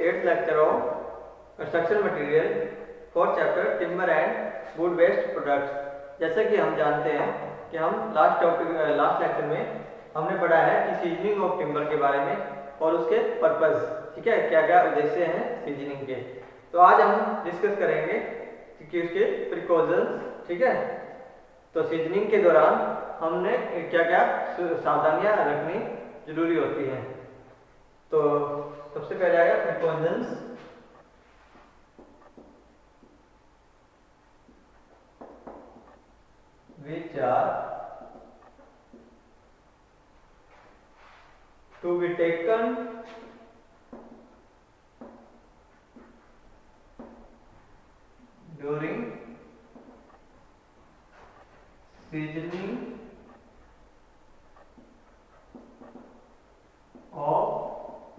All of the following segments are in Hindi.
8th lecture of construction material for chapter timber and wood waste products। जैसा कि हम जानते हैं कि हम लास्ट लेक्चर में हमने पढ़ा है कि सीजनिंग ऑफ टिम्बर के बारे में और उसके पर्पस, ठीक है, क्या क्या उद्देश्य हैं सीजनिंग के। तो आज हम डिस्कस करेंगे कि उसके प्रिकॉशंस, ठीक है। तो सीजनिंग के दौरान हमने क्या क्या सावधानियां रखनी जरूरी होती हैं। तो सबसे पहले आएगा precautions. Which are to be taken during seasoning of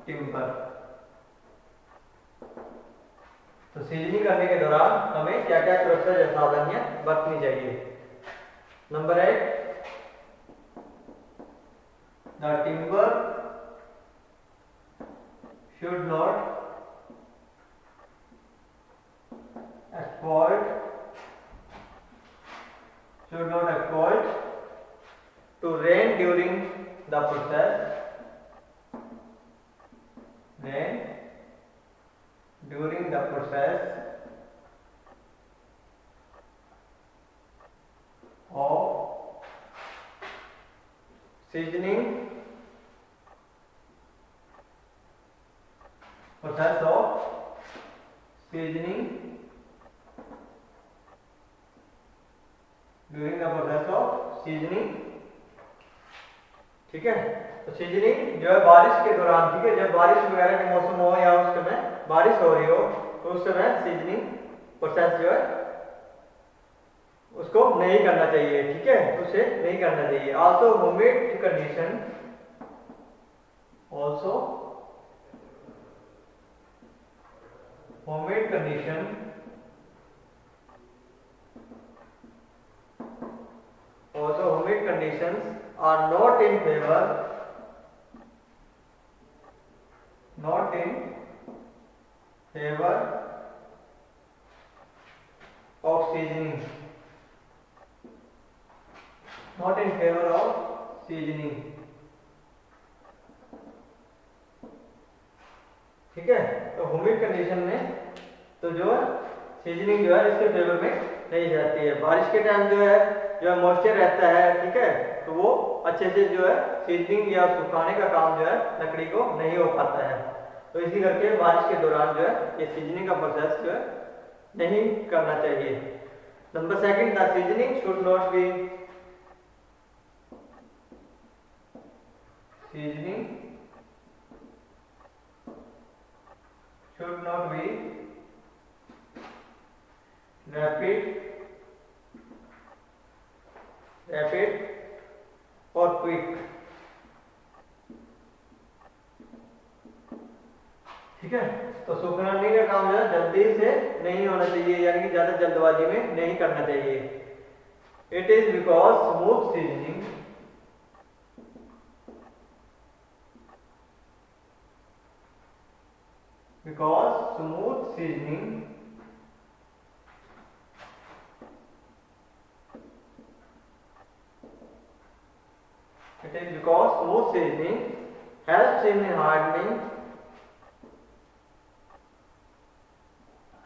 timber। तो सीजनिंग करने के दौरान हमें क्या क्या सुरक्षा सावधानियां बरतनी चाहिए। Number 1, the timber should not exploit to rain during the process, of seasoning, during the process of seasoning, ठीक है। तो सीजनिंग जो है बारिश के दौरान, ठीक है, जब बारिश वगैरह के मौसम हो या उस समय बारिश हो रही हो तो उस समय सीजनिंग प्रोसेस जो है उसको नहीं करना चाहिए, ठीक है, उसे नहीं करना चाहिए। Also humid condition, humid conditions are not in favor of seasoning, ठीक है। तो ह्यूमिड कंडीशन में तो जो है सीजनिंग जो है इसके फेवर में नहीं जाती है। बारिश के टाइम जो है मॉइस्चर रहता है, ठीक है, तो वो अच्छे से जो है सीजनिंग या सुखाने का काम जो है लकड़ी को नहीं हो पाता है। तो इसी करके बारिश के दौरान जो है ये सीजनिंग का प्रोसेस जो है नहीं करना चाहिए। Number 2, the seasoning should not be rapid और क्विक, ठीक है। तो सूखने का काम जो है जल्दी से नहीं होना चाहिए, यानी कि ज्यादा जल्दबाजी में नहीं करना चाहिए। It is because smooth seasoning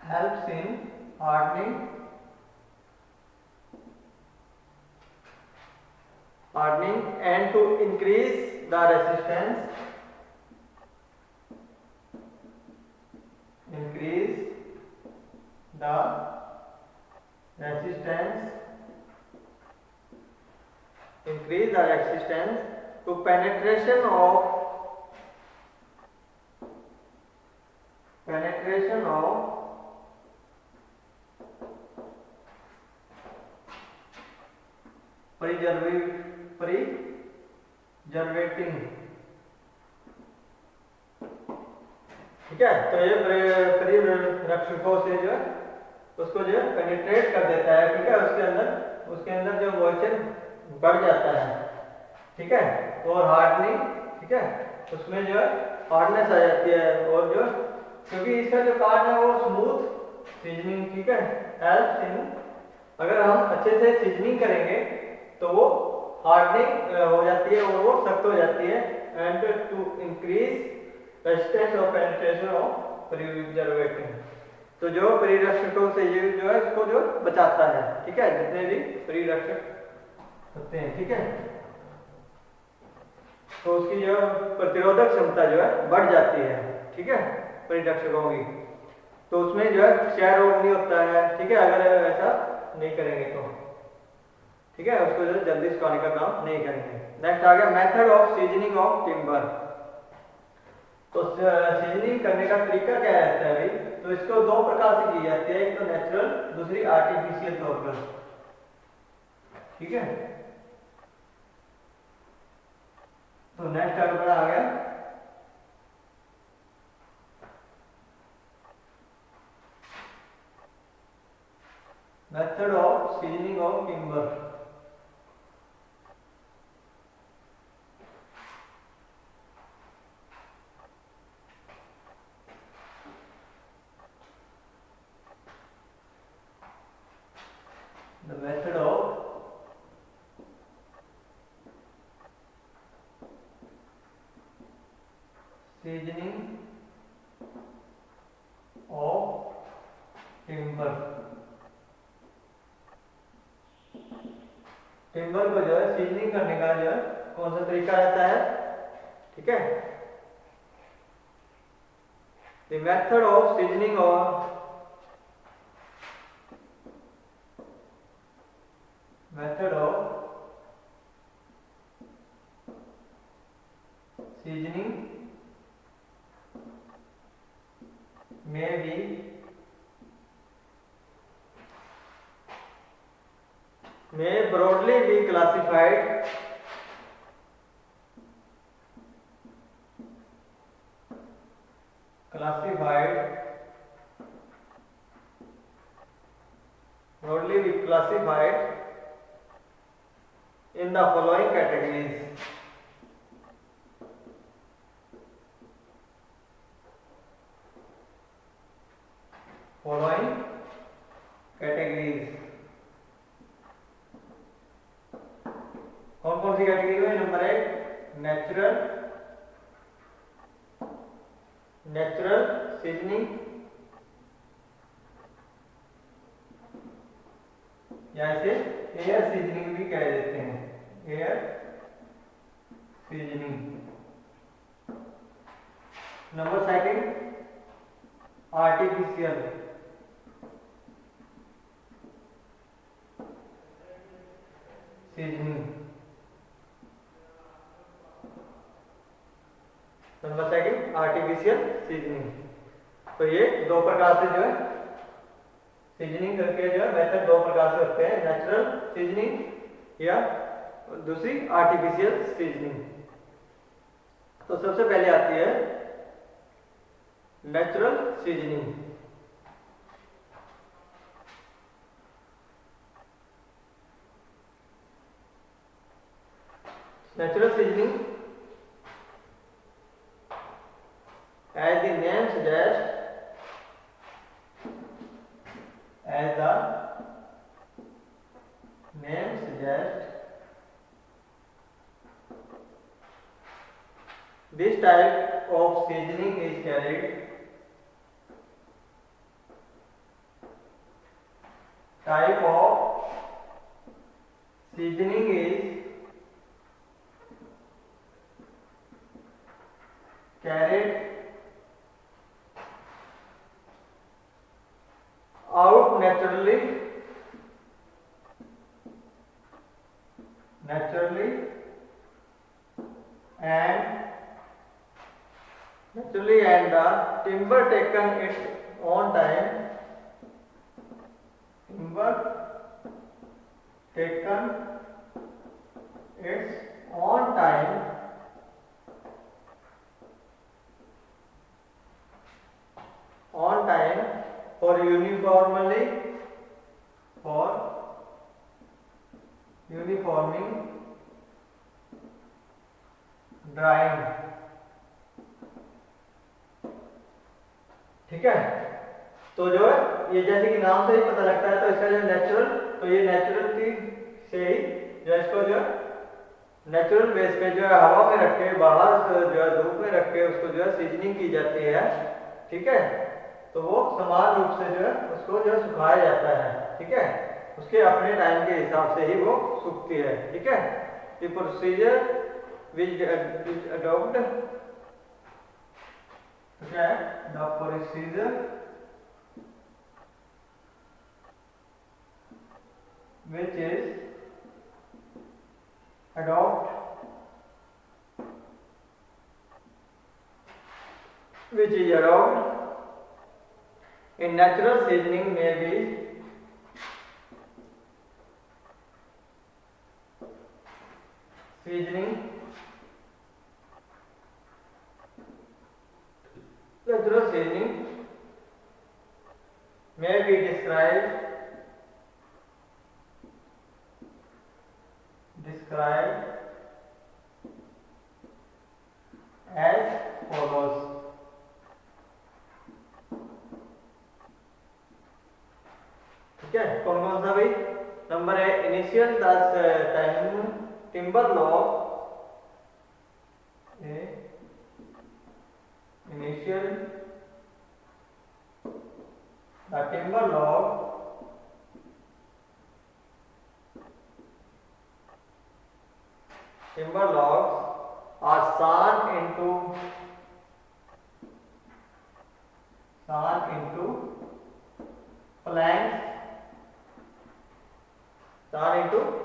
helps in hardening and to increase the resistance to penetration of preservating, ठीक है। तो ये परिरक्षकों से जो है उसको जो है पेनिट्रेट कर देता है, ठीक है, उसके अंदर जो मॉइस्चर बढ़ जाता है, ठीक है। और हार्डनिंग, ठीक है, उसमें जो है हार्डनेस आ जाती है और जो का जो कार्ड है वो स्मूथ सीजनिंग, ठीक है, हेल्प इन, अगर हम अच्छे से सीजनिंग करेंगे तो वो हार्डनिंग हो जाती है और वो सख्त हो जाती है, एंड टू इंक्रीज रेजिस्टेंस और पेनिट्रेशन ऑफ प्रिजर्वेटिव, तो जो परिरक्षकों से ये जो है इसको जो बचाता है, ठीक है, जितने भी परिरक्षक होते हैं, ठीक है, तो उसकी जो प्रतिरोधक क्षमता जो है बढ़ जाती है, ठीक है, परिरक्षकों की, तो उसमें जो है क्षय रोग नहीं होता है, ठीक है, अगर ऐसा नहीं करेंगे तो, ठीक है, उसको जो जल्दी सुखाने का काम नहीं करेंगे। नेक्स्ट आ गया method of seasoning of timber. तो सीजनिंग करने का तरीका क्या रहता है भाई, तो इसको दो प्रकार से की जाती है, एक तो नेचुरल, दूसरी आर्टिफिशियल तौर पर, ठीक है। तो नेक्स्ट अगला आ गया method of seasoning of timber. The method of seasoning of timber। Timber को जो है सीजनिंग करने का जो है कौन सा तरीका रहता है, ठीक है। द मेथड ऑफ सीजनिंग और method of seasoning may broadly be classified in the following categories। following categories कौन कौन सी कैटेगरी है? नंबर एक नेचुरल सीजनिंग, या इसे एयर सीजनिंग भी कह देते हैं, air seasoning. Number second artificial seasoning. Number second artificial seasoning. तो ये दो प्रकार से जो है सीजनिंग करके जो है मेथड दो प्रकार से होते हैं, नेचुरल सीजनिंग या दूसरी आर्टिफिशियल सीजनिंग। तो सबसे पहले आती है natural seasoning. Natural seasoning as the name suggests, as the name suggests, this type of seasoning is carried type of seasoning is carried out naturally and the timber taken its own time, for uniforming, drying, ठीक है। तो जो है ये जैसे कि नाम से ही पता लगता है, तो इसका जो नेचुरल, तो ये नेचुरल चीज से ही जो इसको जो नेचुरल बेस पे जो है हवा में रख के, बाहर जो है धूप में रख के उसको जो है सीजनिंग की जाती है। ठीक है। तो वो समान रूप से जो है उसको जो है सुखाया जाता है। ठीक है। उसके अपने टाइम के हिसाब से ही वो सूखती है। ठीक है। द प्रोसीजर विच अडॉप्ट क्या है, the procedure which is adopt in natural seasoning may be seasoning natural seasoning may be described as follows। ठीक है। कौन कौन सा भाई? नंबर है initial time timber log, initial the timber log timber logs are sawn into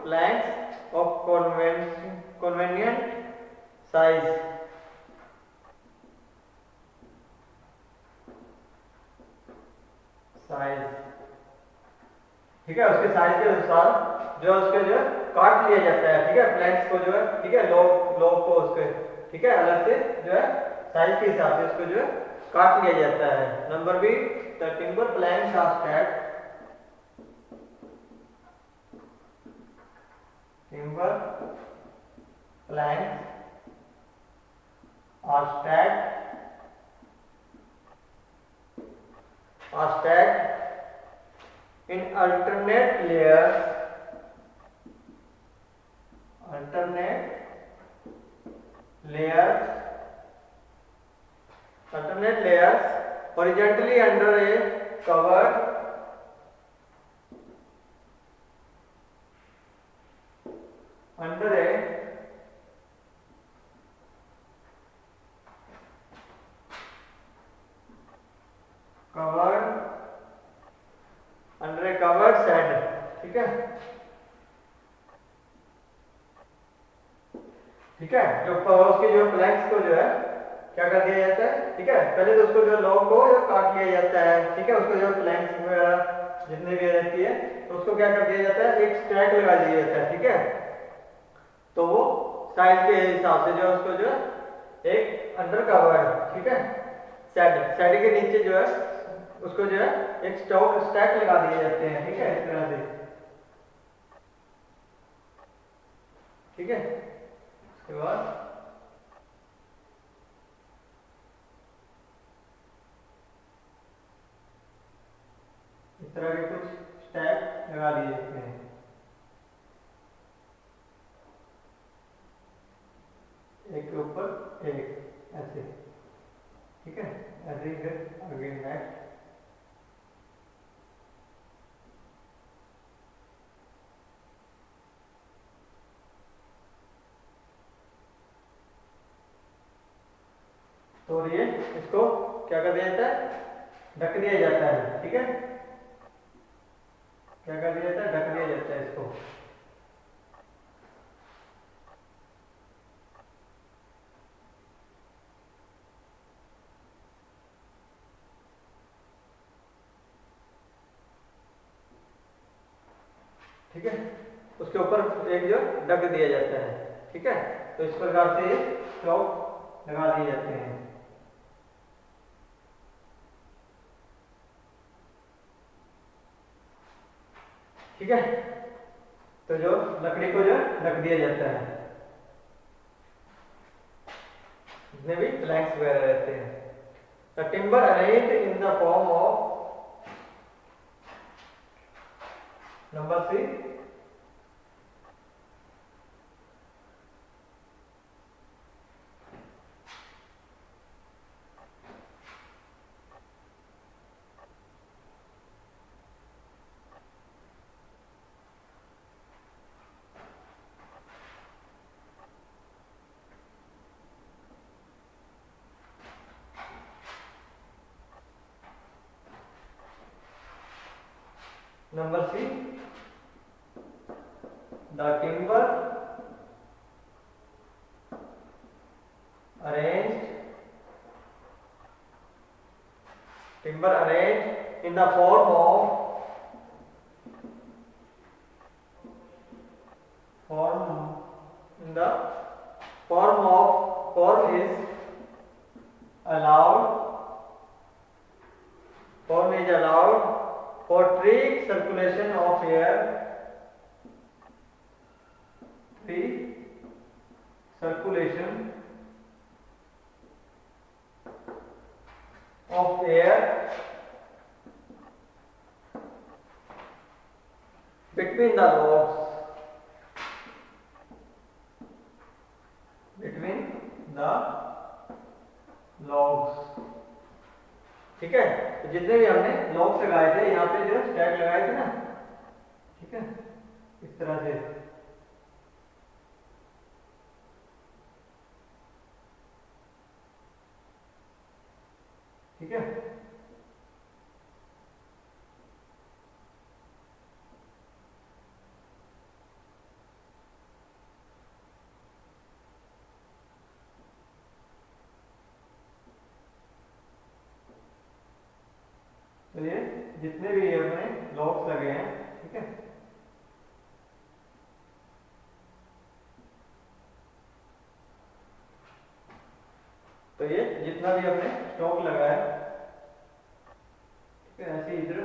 planks of convenient size। ठीक है। उसके साइज के अनुसार जो है उसके जो है काट लिया जाता है। ठीक है। प्लैंक्स को जो है, ठीक है, लॉग को उसके, ठीक है, अलग से जो है साइज के हिसाब से उसको जो है काट लिया जाता है। Number B, the timber planks are stacked, timber planks are stacked in alternate layers horizontally under a covered covered shed. ठीक है। ठीक है। जो उसके जो प्लैंक्स को जो है क्या कर दिया जाता है? ठीक है। पहले तो उसको जो लॉग को जो काट लिया जाता है। ठीक है। उसको जो प्लैंक्स वगैरह जितने भी रहती है तो उसको क्या कर दिया जाता है? एक स्टैक लगा दिया जाता है। ठीक है। तो वो साइज के हिसाब से जो है उसको जो है एक अंडर कवर्ड, ठीक है, शेड के नीचे जो है उसको जो है एक स्टैक लगा दिए जाते हैं। ठीक है। इस तरह से। ठीक है। उसके बाद इस तरह के कुछ स्टैक लगा दिए जाते हैं। एक के ऊपर एक ऐसे। ठीक है। ऐसे ही फिर अगेन नेक्स्ट। तो ये इसको क्या कर दिया जाता है? ढक दिया जाता है। ठीक है। क्या कर दिया जाता है? ढक दिया जाता है इसको। ठीक है। उसके ऊपर एक जो ढक दिया जाता है। ठीक है। तो इस प्रकार से ये स्टॉक लगा दिए जाते हैं। ठीक है। तो जो लकड़ी को जो ढक दिया जाता है, जितने भी प्लैंक्स वगैरह रहते हैं। The timber arranged in the form of number C. Number C. The timber arranged in the form is allowed for free circulation of air, between the logs. ठीक है, तो जितने भी हमने लॉग्स लगाए थे यहाँ पे जो स्टैक लगाए थे ना, ठीक है, इस तरह से ठीक है। तो ये जितने भी अपने लॉग्स लगे हैं, ठीक है, तो ये जितना भी अपने स्टॉक लगा है, ठीक है, ऐसे इधर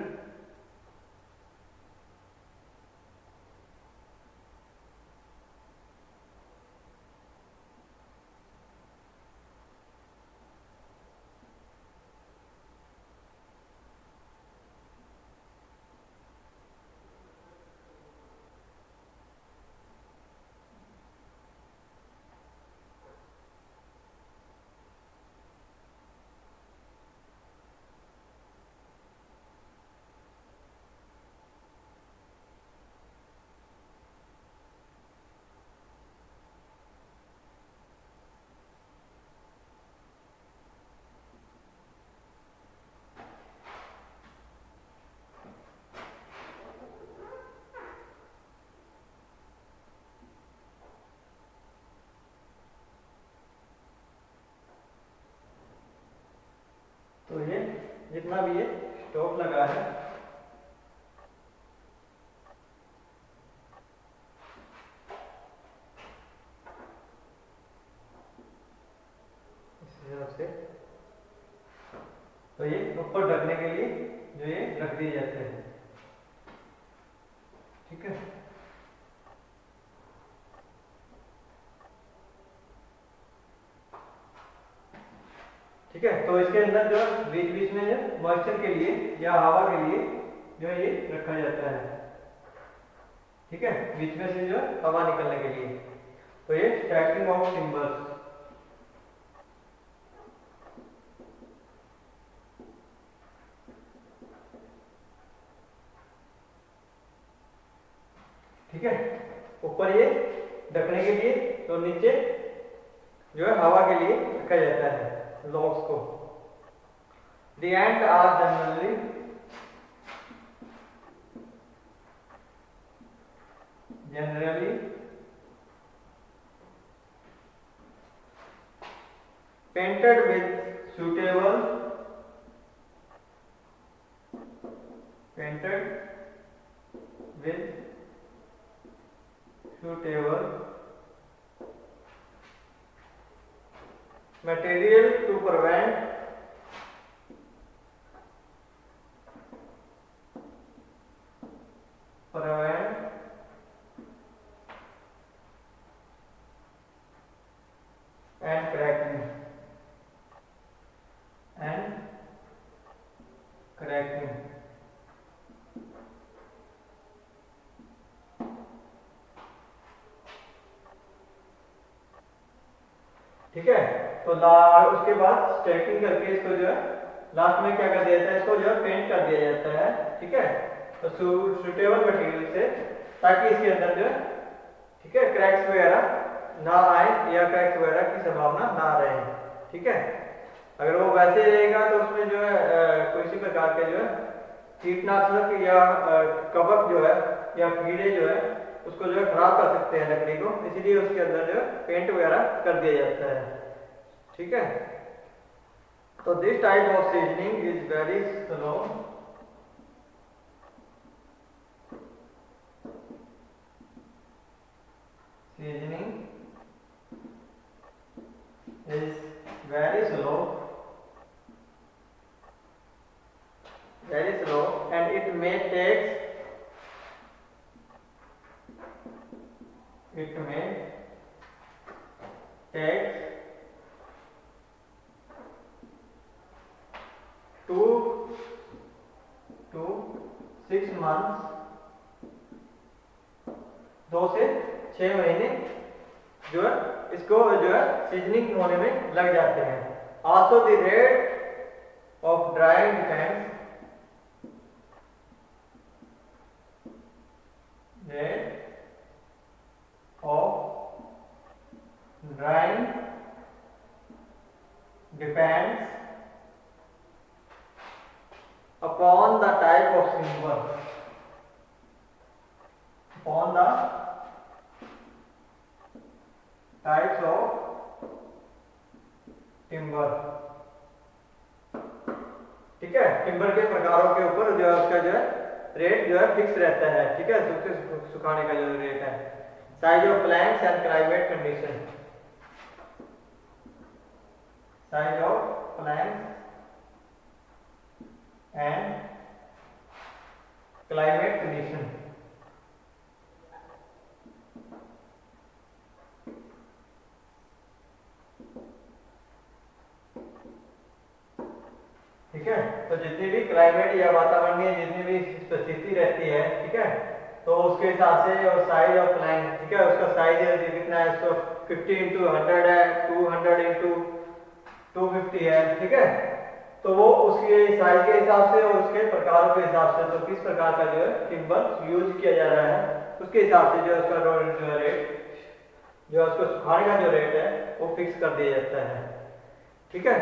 तो ये जितना भी ये स्टॉक लगा है, इस हिसाब से, तो ये ऊपर ढकने के लिए जो ये रख दिए जाते हैं, ठीक है। ठीक है, तो इसके अंदर जो बीच बीच में जो मॉइस्चर के लिए या हवा के लिए जो ये रखा जाता है, ठीक है, बीच में से जो हवा निकलने के लिए, तो ये स्टैकिंग ऑफ टिम्बर्स, ठीक है, ऊपर ये ढकने के लिए, तो नीचे जो है हवा के लिए रखा जाता है लॉग्स को। The ends are generally painted with suitable material to prevent and cracking and cracking. ठीक है, तो उसके बाद स्टैकिंग करके इसको जो है लास्ट में क्या कर दिया जाता है, इसको जो है पेंट कर दिया जाता है। ठीक है, तो सुटेबल मटेरियल से, ताकि इसके अंदर जो है ठीक है क्रैक्स वगैरह ना आए या क्रैक्स वगैरह की संभावना ना रहे। ठीक है, अगर वो वैसे रहेगा तो उसमें जो है किसी प्रकार के जो है कीटनाशक या कवक जो है या कीड़े जो है उसको जो है खराब कर सकते हैं लकड़ी को, इसीलिए उसके अंदर जो है पेंट वगैरह कर दिया जाता है। ठीक है, तो this type of seasoning is very slow seasoning is very slow and it may take 2 to 6 months, 2 से 6 महीने जो है इसको जो है सीजनिंग होने में लग जाते हैं। Also the rate of drawing depends upon the type of timber, upon the types of timber। ठीक है, टिम्बर के प्रकारों के ऊपर जो है उसका जो है रेट जो है फिक्स रहता है। ठीक है, सुखाने का जो रेट है। Size of Planck's and climate condition, size of Planck's and climate condition. ठीक है, तो जितनी भी क्लाइमेट या वातावरणीय जितनी भी स्थिति रहती है, ठीक है, तो उसके हिसाब से और साइज ऑफ प्लैंक, ठीक है, उसका साइज कितना है, इसको 50 × 100 है, 200 × 250 है। ठीक है, तो वो उसके साइज के हिसाब से और उसके प्रकारों के हिसाब से, तो किस प्रकार का जो है टिम्बर यूज किया जा रहा है उसके हिसाब से जो है उसका जो रेट जो उसको सुखाने का जो रेट है वो फिक्स कर दिया जाता है। ठीक है,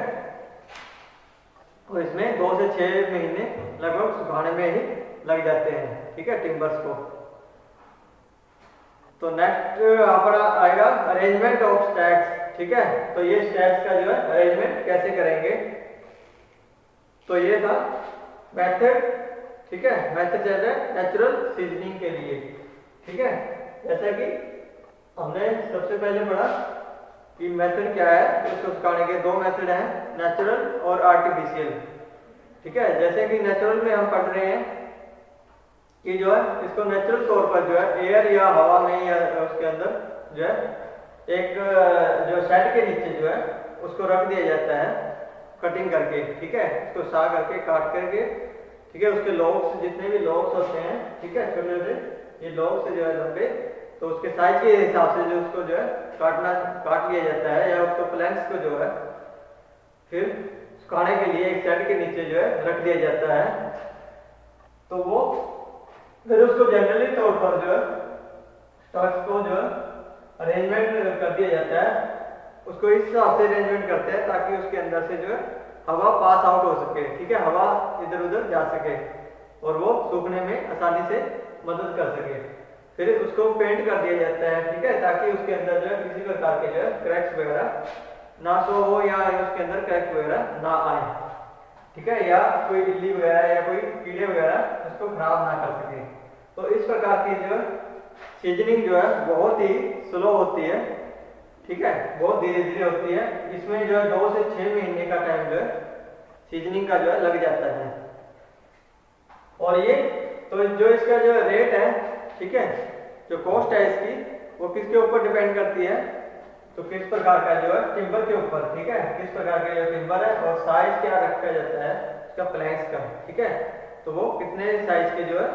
तो इसमें 2 से 6 महीने लगभग सुखाने में ही लग जाते हैं। ठीक है, टिम्बर्स को। तो नेक्स्ट यहाँ पर आएगा अरेंजमेंट ऑफ स्टैक्स। ठीक है, तो ये स्टैक्स का जो है अरेंजमेंट कैसे करेंगे, तो ये था मेथड। ठीक है, मेथड जैसे नेचुरल सीजनिंग के लिए। ठीक है, जैसा कि हमने सबसे पहले पढ़ा कि मेथड क्या है, इसको सुखाने के 2 मेथड हैं, नेचुरल और आर्टिफिशियल। ठीक है, जैसे कि नेचुरल में हम पढ़ रहे हैं कि जो है इसको नेचुरल तौर पर जो है एयर या हवा में या उसके अंदर जो है एक जो शेड के नीचे जो है उसको रख दिया जाता है कटिंग करके। ठीक है, इसको सा करके काट करके, ठीक है, उसके लॉग्स जितने भी लॉग्स होते हैं, ठीक है, छोटे छोटे ये लॉग्स जो है लंबे, तो उसके साइज के हिसाब से जो उसको जो है काट लिया जाता है या उसको प्लैंक्स को जो है फिर सुखाने के लिए एक शेड के नीचे जो है रख दिया जाता है। तो वो फिर उसको जनरली तौर पर जो है स्टॉक्स को जो है अरेंजमेंट कर दिया जाता है, उसको इस हिसाब से अरेंजमेंट करते हैं ताकि उसके अंदर से जो है हवा पास आउट हो सके। ठीक है, हवा इधर उधर जा सके और वो सूखने में आसानी से मदद कर सके। फिर उसको पेंट कर दिया जाता है। ठीक है, ताकि उसके अंदर जो है किसी प्रकार के जो है क्रैक्स वगैरह ना शो हो या उसके अंदर क्रैक वगैरह ना आए। ठीक है, या कोई इल्ली वगैरह या कोई कीड़े वगैरह उसको खराब ना कर सके। तो इस प्रकार की जो है सीजनिंग जो है बहुत ही स्लो होती है। ठीक है, बहुत धीरे धीरे होती है। इसमें जो है 2 से 6 महीने का टाइम जो है सीजनिंग का जो है लग जाता है। और ये तो जो इसका जो रेट है, ठीक है, जो कॉस्ट है इसकी वो किसके ऊपर डिपेंड करती है, तो किस प्रकार का जो है टिम्बर के ऊपर, ठीक है, किस प्रकार का जो टिम्बर है और साइज क्या रखा जाता है इसका प्लैंक्स का, ठीक है। तो वो कितने साइज के जो है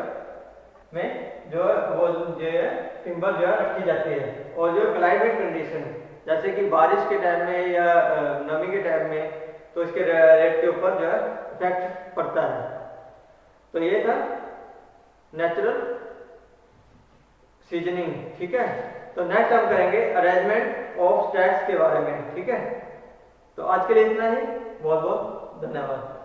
में जो है वो जो है टिम्बर जो है रखी जाती है। और जो क्लाइमेट कंडीशन जैसे कि बारिश के टाइम में या नमी के टाइम में, तो इसके रेट के ऊपर जो है इफेक्ट पड़ता है। तो ये था नेचुरल सीजनिंग, ठीक है। तो नेक्स्ट हम करेंगे अरेंजमेंट ऑफ स्टैट्स के बारे में, ठीक है। तो आज के लिए इतना ही, बहुत बहुत धन्यवाद।